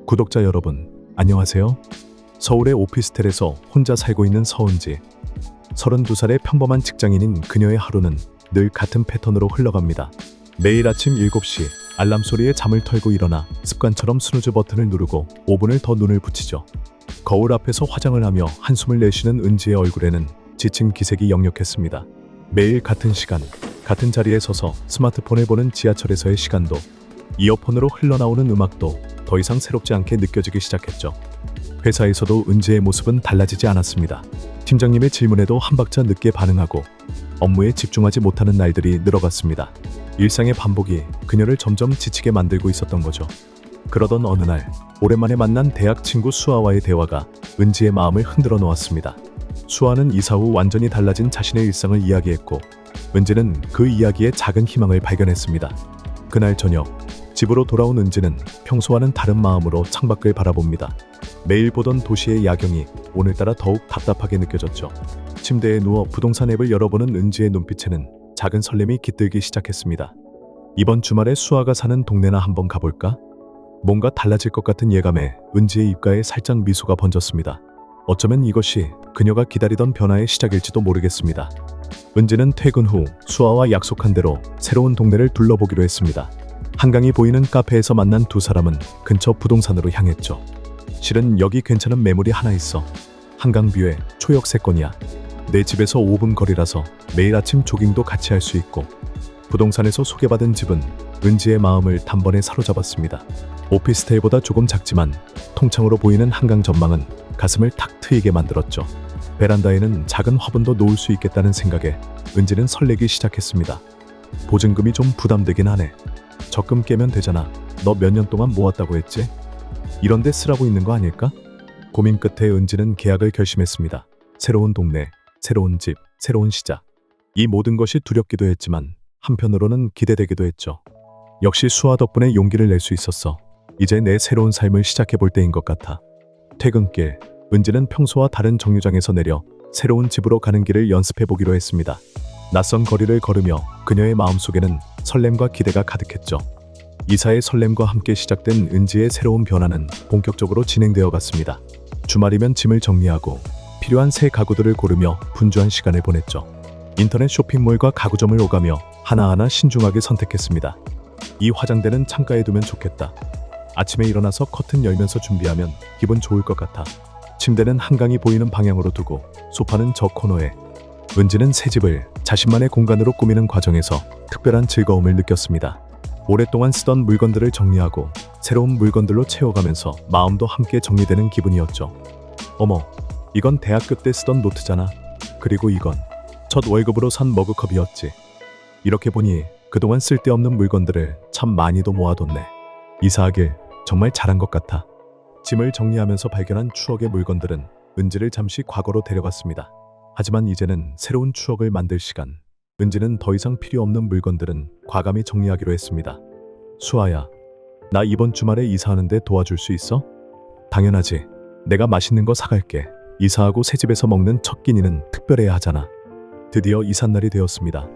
구독자 여러분, 안녕하세요. 서울의 오피스텔에서 혼자 살고 있는 서은지. 32살의 평범한 직장인인 그녀의 하루는 늘 같은 패턴으로 흘러갑니다. 매일 아침 7시 알람 소리에 잠을 털고 일어나 습관처럼 스누즈 버튼을 누르고 5분을 더 눈을 붙이죠. 거울 앞에서 화장을 하며 한숨을 내쉬는 은지의 얼굴에는 지친 기색이 역력했습니다. 매일 같은 시간, 같은 자리에 서서 스마트폰을 보는 지하철에서의 시간도, 이어폰으로 흘러나오는 음악도 더 이상 새롭지 않게 느껴지기 시작했죠. 회사에서도 은지의 모습은 달라지지 않았습니다. 팀장님의 질문에도 한 박자 늦게 반응하고 업무에 집중하지 못하는 날들이 늘어갔습니다. 일상의 반복이 그녀를 점점 지치게 만들고 있었던 거죠. 그러던 어느 날, 오랜만에 만난 대학 친구 수아와의 대화가 은지의 마음을 흔들어 놓았습니다. 수아는 이사 후 완전히 달라진 자신의 일상을 이야기했고, 은지는 그 이야기에 작은 희망을 발견했습니다. 그날 저녁, 집으로 돌아온 은지는 평소와는 다른 마음으로 창밖을 바라봅니다. 매일 보던 도시의 야경이 오늘따라 더욱 답답하게 느껴졌죠. 침대에 누워 부동산 앱을 열어보는 은지의 눈빛에는 작은 설렘이 깃들기 시작했습니다. 이번 주말에 수아가 사는 동네나 한번 가볼까? 뭔가 달라질 것 같은 예감에 은지의 입가에 살짝 미소가 번졌습니다. 어쩌면 이것이 그녀가 기다리던 변화의 시작일지도 모르겠습니다. 은지는 퇴근 후 수아와 약속한 대로 새로운 동네를 둘러보기로 했습니다. 한강이 보이는 카페에서 만난 두 사람은 근처 부동산으로 향했죠. 실은 여기 괜찮은 매물이 하나 있어. 한강뷰에 초역세권이야. 내 집에서 5분 거리라서 매일 아침 조깅도 같이 할 수 있고. 부동산에서 소개받은 집은 은지의 마음을 단번에 사로잡았습니다. 오피스텔보다 조금 작지만 통창으로 보이는 한강 전망은 가슴을 탁 트이게 만들었죠. 베란다에는 작은 화분도 놓을 수 있겠다는 생각에 은지는 설레기 시작했습니다. 보증금이 좀 부담되긴 하네. 적금 깨면 되잖아. 너 몇 년 동안 모았다고 했지? 이런 데 쓰라고 있는 거 아닐까? 고민 끝에 은지는 계약을 결심했습니다. 새로운 동네, 새로운 집, 새로운 시작. 이 모든 것이 두렵기도 했지만 한편으로는 기대되기도 했죠. 역시 수아 덕분에 용기를 낼 수 있었어. 이제 내 새로운 삶을 시작해볼 때인 것 같아. 퇴근길, 은지는 평소와 다른 정류장에서 내려 새로운 집으로 가는 길을 연습해보기로 했습니다. 낯선 거리를 걸으며 그녀의 마음속에는 설렘과 기대가 가득했죠. 이사의 설렘과 함께 시작된 은지의 새로운 변화는 본격적으로 진행되어 갔습니다. 주말이면 짐을 정리하고 필요한 새 가구들을 고르며 분주한 시간을 보냈죠. 인터넷 쇼핑몰과 가구점을 오가며 하나하나 신중하게 선택했습니다. 이 화장대는 창가에 두면 좋겠다. 아침에 일어나서 커튼 열면서 준비하면 기분 좋을 것 같아. 침대는 한강이 보이는 방향으로 두고 소파는 저 코너에. 은지는 새 집을 자신만의 공간으로 꾸미는 과정에서 특별한 즐거움을 느꼈습니다. 오랫동안 쓰던 물건들을 정리하고 새로운 물건들로 채워가면서 마음도 함께 정리되는 기분이었죠. 어머, 이건 대학교 때 쓰던 노트잖아. 그리고 이건 첫 월급으로 산 머그컵이었지. 이렇게 보니 그동안 쓸데없는 물건들을 참 많이도 모아뒀네. 이사하길 정말 잘한 것 같아. 짐을 정리하면서 발견한 추억의 물건들은 은지를 잠시 과거로 데려갔습니다. 하지만 이제는 새로운 추억을 만들 시간. 은지는 더 이상 필요 없는 물건들은 과감히 정리하기로 했습니다. 수아야, 나 이번 주말에 이사하는데 도와줄 수 있어? 당연하지. 내가 맛있는 거 사갈게. 이사하고 새 집에서 먹는 첫 끼니는 특별해야 하잖아. 드디어 이삿날이 되었습니다.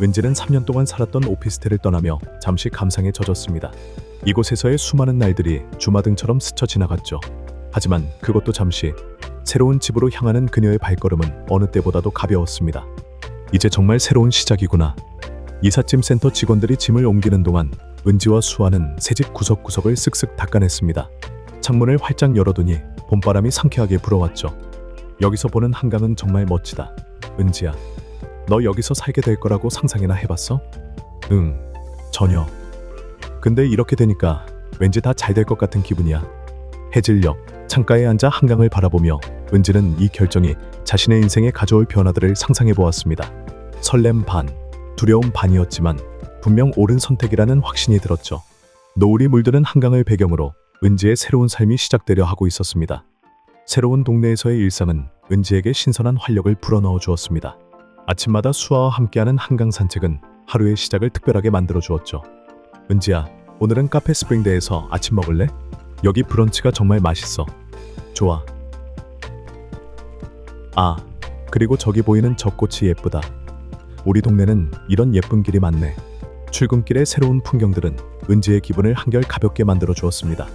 은지는 3년 동안 살았던 오피스텔을 떠나며 잠시 감상에 젖었습니다. 이곳에서의 수많은 날들이 주마등처럼 스쳐 지나갔죠. 하지만 그것도 잠시. 새로운 집으로 향하는 그녀의 발걸음은 어느 때보다도 가벼웠습니다. 이제 정말 새로운 시작이구나. 이삿짐 센터 직원들이 짐을 옮기는 동안 은지와 수아는 새집 구석구석을 쓱쓱 닦아냈습니다. 창문을 활짝 열어두니 봄바람이 상쾌하게 불어왔죠. 여기서 보는 한강은 정말 멋지다. 은지야, 너 여기서 살게 될 거라고 상상이나 해봤어? 응, 전혀. 근데 이렇게 되니까 왠지 다 잘 될 것 같은 기분이야. 해질녘 창가에 앉아 한강을 바라보며 은지는 이 결정이 자신의 인생에 가져올 변화들을 상상해 보았습니다. 설렘 반, 두려움 반이었지만 분명 옳은 선택이라는 확신이 들었죠. 노을이 물드는 한강을 배경으로 은지의 새로운 삶이 시작되려 하고 있었습니다. 새로운 동네에서의 일상은 은지에게 신선한 활력을 불어넣어 주었습니다. 아침마다 수아와 함께하는 한강 산책은 하루의 시작을 특별하게 만들어 주었죠. 은지야, 오늘은 카페 스프링데이에서 아침 먹을래? 여기 브런치가 정말 맛있어. 좋아. 아, 그리고 저기 보이는 저 꽃이 예쁘다. 우리 동네는 이런 예쁜 길이 많네. 출근길의 새로운 풍경들은 은지의 기분을 한결 가볍게 만들어 주었습니다.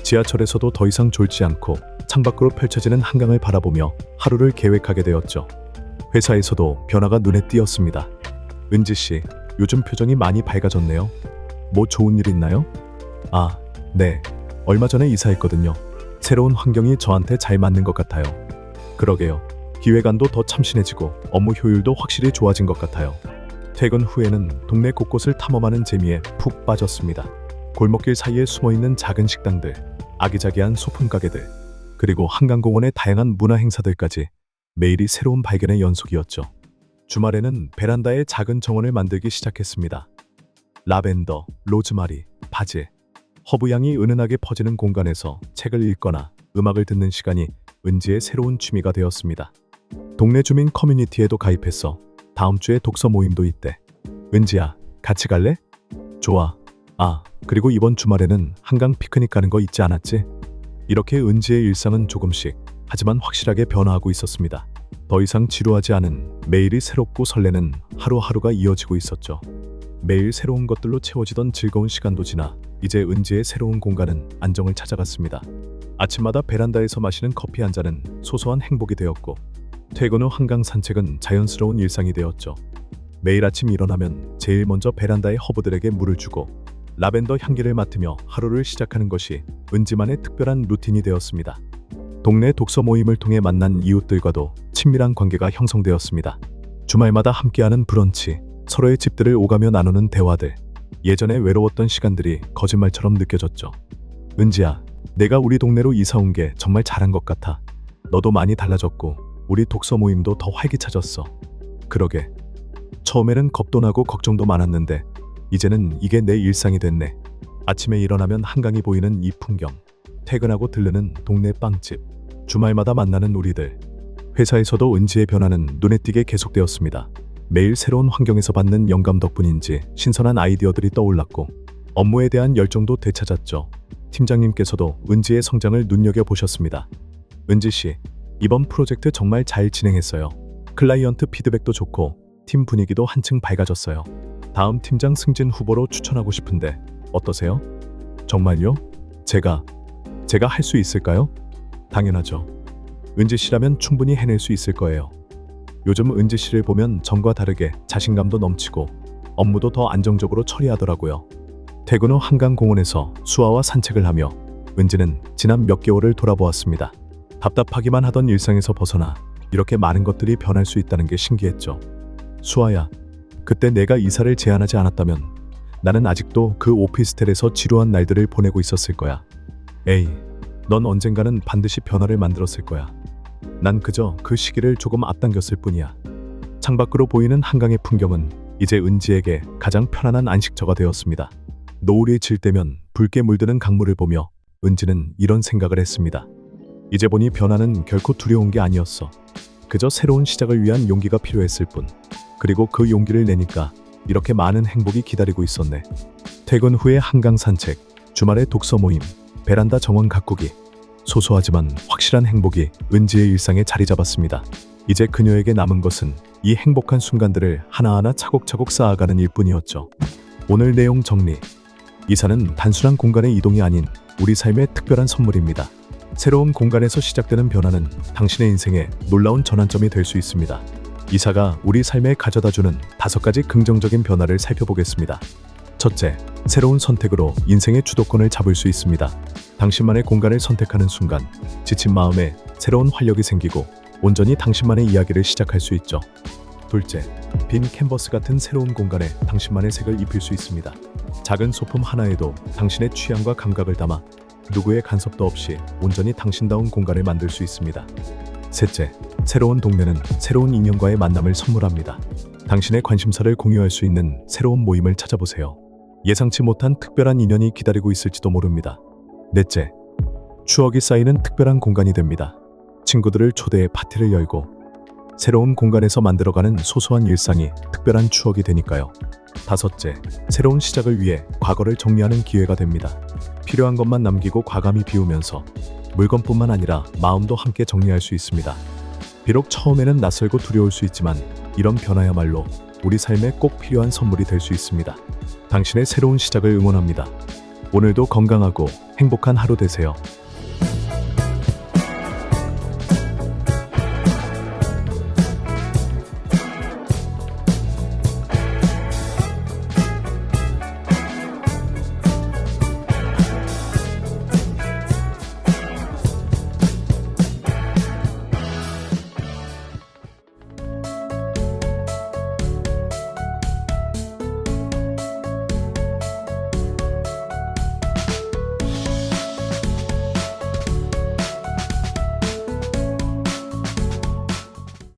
지하철에서도 더 이상 졸지 않고 창밖으로 펼쳐지는 한강을 바라보며 하루를 계획하게 되었죠. 회사에서도 변화가 눈에 띄었습니다. 은지 씨, 요즘 표정이 많이 밝아졌네요. 뭐 좋은 일 있나요? 아, 네. 얼마 전에 이사했거든요. 새로운 환경이 저한테 잘 맞는 것 같아요. 그러게요. 기획안도 더 참신해지고 업무 효율도 확실히 좋아진 것 같아요. 퇴근 후에는 동네 곳곳을 탐험하는 재미에 푹 빠졌습니다. 골목길 사이에 숨어있는 작은 식당들, 아기자기한 소품 가게들, 그리고 한강공원의 다양한 문화 행사들까지 매일이 새로운 발견의 연속이었죠. 주말에는 베란다에 작은 정원을 만들기 시작했습니다. 라벤더, 로즈마리, 바질, 허브향이 은은하게 퍼지는 공간에서 책을 읽거나 음악을 듣는 시간이 은지의 새로운 취미가 되었습니다. 동네 주민 커뮤니티에도 가입했어. 다음 주에 독서 모임도 있대. 은지야, 같이 갈래? 좋아. 아, 그리고 이번 주말에는 한강 피크닉 가는 거 잊지 않았지? 이렇게 은지의 일상은 조금씩, 하지만 확실하게 변화하고 있었습니다. 더 이상 지루하지 않은 매일이 새롭고 설레는 하루하루가 이어지고 있었죠. 매일 새로운 것들로 채워지던 즐거운 시간도 지나 이제 은지의 새로운 공간은 안정을 찾아갔습니다. 아침마다 베란다에서 마시는 커피 한 잔은 소소한 행복이 되었고, 퇴근 후 한강 산책은 자연스러운 일상이 되었죠. 매일 아침 일어나면 제일 먼저 베란다의 허브들에게 물을 주고 라벤더 향기를 맡으며 하루를 시작하는 것이 은지만의 특별한 루틴이 되었습니다. 동네 독서 모임을 통해 만난 이웃들과도 친밀한 관계가 형성되었습니다. 주말마다 함께하는 브런치, 서로의 집들을 오가며 나누는 대화들, 예전에 외로웠던 시간들이 거짓말처럼 느껴졌죠. 은지야, 내가 우리 동네로 이사 온 게 정말 잘한 것 같아. 너도 많이 달라졌고 우리 독서 모임도 더 활기차졌어. 그러게. 처음에는 겁도 나고 걱정도 많았는데 이제는 이게 내 일상이 됐네. 아침에 일어나면 한강이 보이는 이 풍경, 퇴근하고 들르는 동네 빵집, 주말마다 만나는 우리들. 회사에서도 은지의 변화는 눈에 띄게 계속되었습니다. 매일 새로운 환경에서 받는 영감 덕분인지 신선한 아이디어들이 떠올랐고 업무에 대한 열정도 되찾았죠. 팀장님께서도 은지의 성장을 눈여겨보셨습니다. 은지 씨, 이번 프로젝트 정말 잘 진행했어요. 클라이언트 피드백도 좋고 팀 분위기도 한층 밝아졌어요. 다음 팀장 승진 후보로 추천하고 싶은데 어떠세요? 정말요? 제가 할 수 있을까요? 당연하죠. 은지 씨라면 충분히 해낼 수 있을 거예요. 요즘 은지 씨를 보면 전과 다르게 자신감도 넘치고 업무도 더 안정적으로 처리하더라고요. 퇴근 후 한강공원에서 수아와 산책을 하며 은지는 지난 몇 개월을 돌아보았습니다. 답답하기만 하던 일상에서 벗어나 이렇게 많은 것들이 변할 수 있다는 게 신기했죠. 수아야, 그때 내가 이사를 제안하지 않았다면 나는 아직도 그 오피스텔에서 지루한 날들을 보내고 있었을 거야. 에이, 넌 언젠가는 반드시 변화를 만들었을 거야. 난 그저 그 시기를 조금 앞당겼을 뿐이야. 창밖으로 보이는 한강의 풍경은 이제 은지에게 가장 편안한 안식처가 되었습니다. 노을이 질 때면 붉게 물드는 강물을 보며 은지는 이런 생각을 했습니다. 이제 보니 변화는 결코 두려운 게 아니었어. 그저 새로운 시작을 위한 용기가 필요했을 뿐. 그리고 그 용기를 내니까 이렇게 많은 행복이 기다리고 있었네. 퇴근 후에 한강 산책, 주말에 독서 모임, 베란다 정원 가꾸기. 소소하지만 확실한 행복이 은지의 일상에 자리 잡았습니다. 이제 그녀에게 남은 것은 이 행복한 순간들을 하나하나 차곡차곡 쌓아가는 일뿐이었죠. 오늘 내용 정리. 이사는 단순한 공간의 이동이 아닌 우리 삶의 특별한 선물입니다. 새로운 공간에서 시작되는 변화는 당신의 인생에 놀라운 전환점이 될 수 있습니다. 이사가 우리 삶에 가져다주는 5가지 긍정적인 변화를 살펴보겠습니다. 첫째, 새로운 선택으로 인생의 주도권을 잡을 수 있습니다. 당신만의 공간을 선택하는 순간 지친 마음에 새로운 활력이 생기고 온전히 당신만의 이야기를 시작할 수 있죠. 둘째, 빈 캔버스 같은 새로운 공간에 당신만의 색을 입힐 수 있습니다. 작은 소품 하나에도 당신의 취향과 감각을 담아 누구의 간섭도 없이 온전히 당신다운 공간을 만들 수 있습니다. 셋째, 새로운 동네는 새로운 인연과의 만남을 선물합니다. 당신의 관심사를 공유할 수 있는 새로운 모임을 찾아보세요. 예상치 못한 특별한 인연이 기다리고 있을지도 모릅니다. 넷째, 추억이 쌓이는 특별한 공간이 됩니다. 친구들을 초대해 파티를 열고 새로운 공간에서 만들어가는 소소한 일상이 특별한 추억이 되니까요. 다섯째, 새로운 시작을 위해 과거를 정리하는 기회가 됩니다. 필요한 것만 남기고 과감히 비우면서 물건뿐만 아니라 마음도 함께 정리할 수 있습니다. 비록 처음에는 낯설고 두려울 수 있지만 이런 변화야말로 우리 삶에 꼭 필요한 선물이 될 수 있습니다. 당신의 새로운 시작을 응원합니다. 오늘도 건강하고 행복한 하루 되세요.